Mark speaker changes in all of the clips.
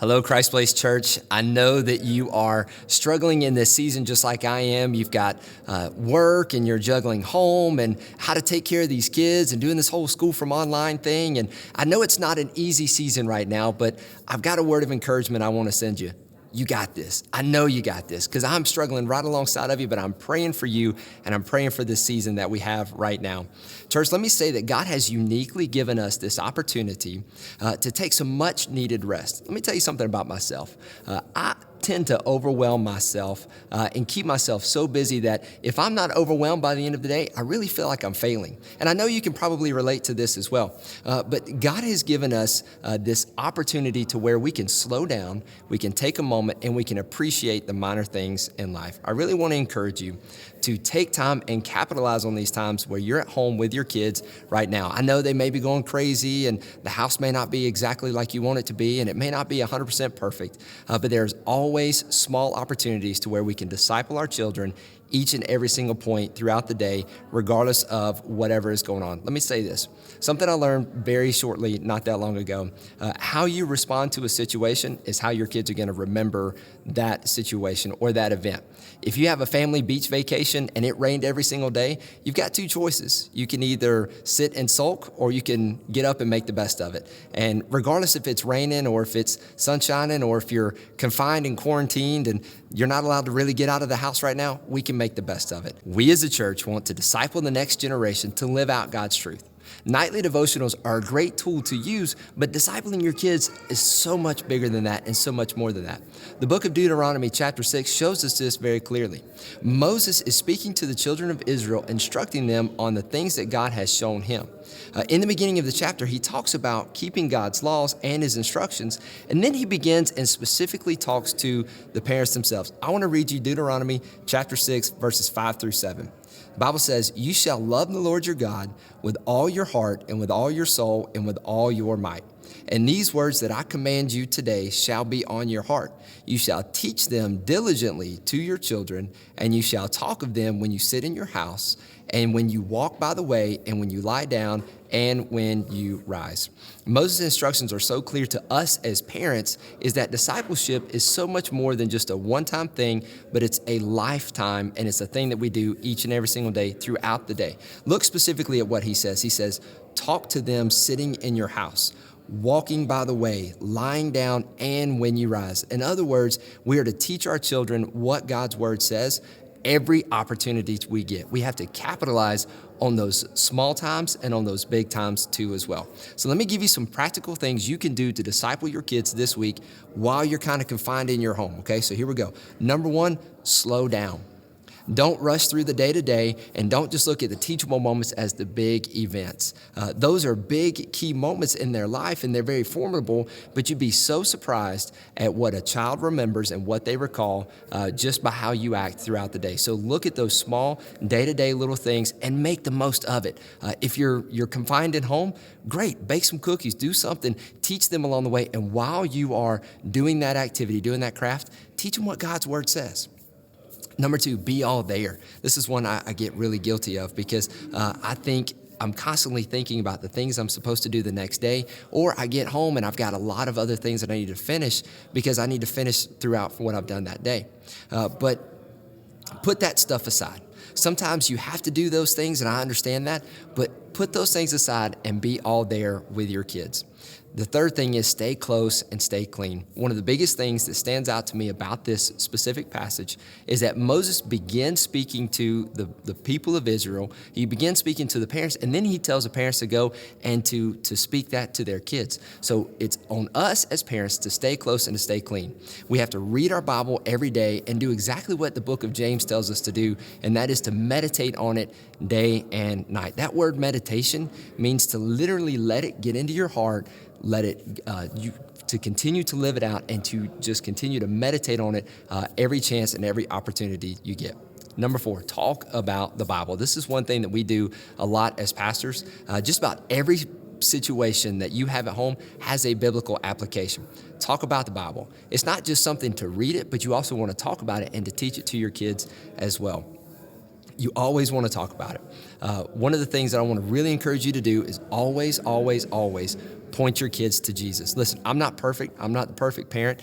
Speaker 1: Hello, christplace Church. I know that you are struggling in this season just like I am. You've got work and you're juggling home and how to take care of these kids and doing this whole school from online thing. And I know it's not an easy season right now, but I've got a word of encouragement I want to send you. You got this. I know you got this because I'm struggling right alongside of you, but I'm praying for you and I'm praying for this season that we have right now. Church, let me say that God has uniquely given us this opportunity to take some much needed rest. Let me tell you something about myself. I tend to overwhelm myself and keep myself so busy that if I'm not overwhelmed by the end of the day, I really feel like I'm failing. And I know you can probably relate to this as well. But God has given us this opportunity to where we can slow down, we can take a moment, and we can appreciate the minor things in life. I really want to encourage you to take time and capitalize on these times where you're at home with your kids right now. I know they may be going crazy and the house may not be exactly like you want it to be, and it may not be 100% perfect, but there's always small opportunities to where we can disciple our children each and every single point throughout the day, regardless of whatever is going on. Let me say this. Something I learned very shortly, not that long ago. How you respond to a situation is how your kids are going to remember that situation or that event. If you have a family beach vacation and it rained every single day, you've got two choices. You can either sit and sulk or you can get up and make the best of it. And regardless if it's raining or if it's sunshining or if you're confined and quarantined and you're not allowed to really get out of the house right now, we can make the best of it. We as a church want to disciple the next generation to live out God's truth. Nightly devotionals are a great tool to use, but discipling your kids is so much bigger than that and so much more than that. The book of Deuteronomy chapter 6 shows us this very clearly. Moses is speaking to the children of Israel, instructing them on the things that God has shown him. In the beginning of the chapter, he talks about keeping God's laws and his instructions, and then he begins and specifically talks to the parents themselves. I want to read you Deuteronomy chapter 6, verses 5 through 7. The Bible says, "You shall love the Lord your God with all your heart and with all your soul and with all your might. And these words that I command you today shall be on your heart. You shall teach them diligently to your children, and you shall talk of them when you sit in your house, and when you walk by the way, and when you lie down, and when you rise." Moses' instructions are so clear to us as parents is that discipleship is so much more than just a one-time thing, but it's a lifetime, and it's a thing that we do each and every single day throughout the day. Look specifically at what he says. He says, talk to them sitting in your house, walking by the way, lying down, and when you rise. In other words, we are to teach our children what God's word says every opportunity we get. We have to capitalize on those small times and on those big times too as well. So let me give you some practical things you can do to disciple your kids this week while you're kind of confined in your home, okay? So here we go. Number one, slow down. Don't rush through the day-to-day, and don't just look at the teachable moments as the big events. Those are big key moments in their life, and they're very formidable, but you'd be so surprised at what a child remembers and what they recall just by how you act throughout the day. So look at those small day-to-day little things and make the most of it. If you're confined at home, great, bake some cookies, do something, teach them along the way, and while you are doing that activity, doing that craft, teach them what God's word says. Number two, be all there. This is one I get really guilty of because I think I'm constantly thinking about the things I'm supposed to do the next day, or I get home and I've got a lot of other things that I need to finish because I need to finish throughout what I've done that day. But put that stuff aside. Sometimes you have to do those things, and I understand that, but put those things aside and be all there with your kids. The third thing is stay close and stay clean. One of the biggest things that stands out to me about this specific passage is that Moses begins speaking to the people of Israel. He begins speaking to the parents, and then he tells the parents to go and to speak that to their kids. So it's on us as parents to stay close and to stay clean. We have to read our Bible every day and do exactly what the book of James tells us to do, and that is to meditate on it day and night. That word meditation means to literally let it get into your heart, let it to continue to live it out, and to just continue to meditate on it every chance and every opportunity you get. Number four, talk about the Bible. This is one thing that we do a lot as pastors. Just about every situation that you have at home has a biblical application. Talk about the Bible. It's not just something to read it, but you also want to talk about it and to teach it to your kids as well. You always want to talk about it. One of the things that I want to really encourage you to do is always point your kids to Jesus. Listen, I'm not perfect. I'm not the perfect parent.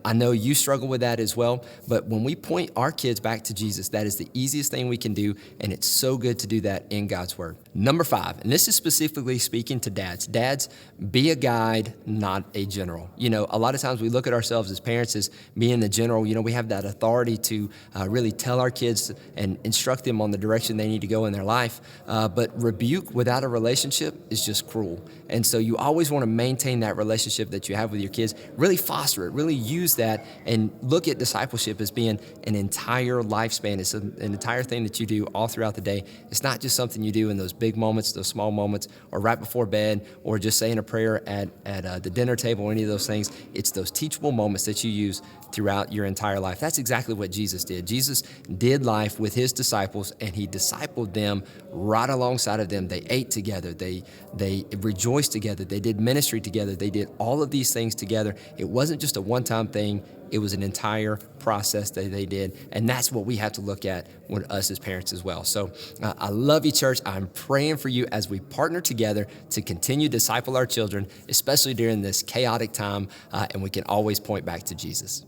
Speaker 1: I know you struggle with that as well. But when we point our kids back to Jesus, that is the easiest thing we can do. And it's so good to do that in God's word. Number 5, and this is specifically speaking to dads. Dads, be a guide, not a general. A lot of times we look at ourselves as parents as being the general. We have that authority to really tell our kids and instruct them on the direction they need to go in their life. But rebuke without a relationship is just cruel. And so you always want to maintain that relationship that you have with your kids, really foster it, really use that, and look at discipleship as being an entire lifespan. It's an entire thing that you do all throughout the day. It's not just something you do in those big moments, those small moments, or right before bed, or just saying a prayer at the dinner table, or any of those things. It's those teachable moments that you use throughout your entire life. That's exactly what Jesus did. Jesus did life with his disciples, and he discipled them right alongside of them. They ate together. They rejoiced together. They did ministry together. They did all of these things together. It wasn't just a one-time thing. It was an entire process that they did. And that's what we have to look at with us as parents as well. So I love you, church. I'm praying for you as we partner together to continue to disciple our children, especially during this chaotic time, and we can always point back to Jesus.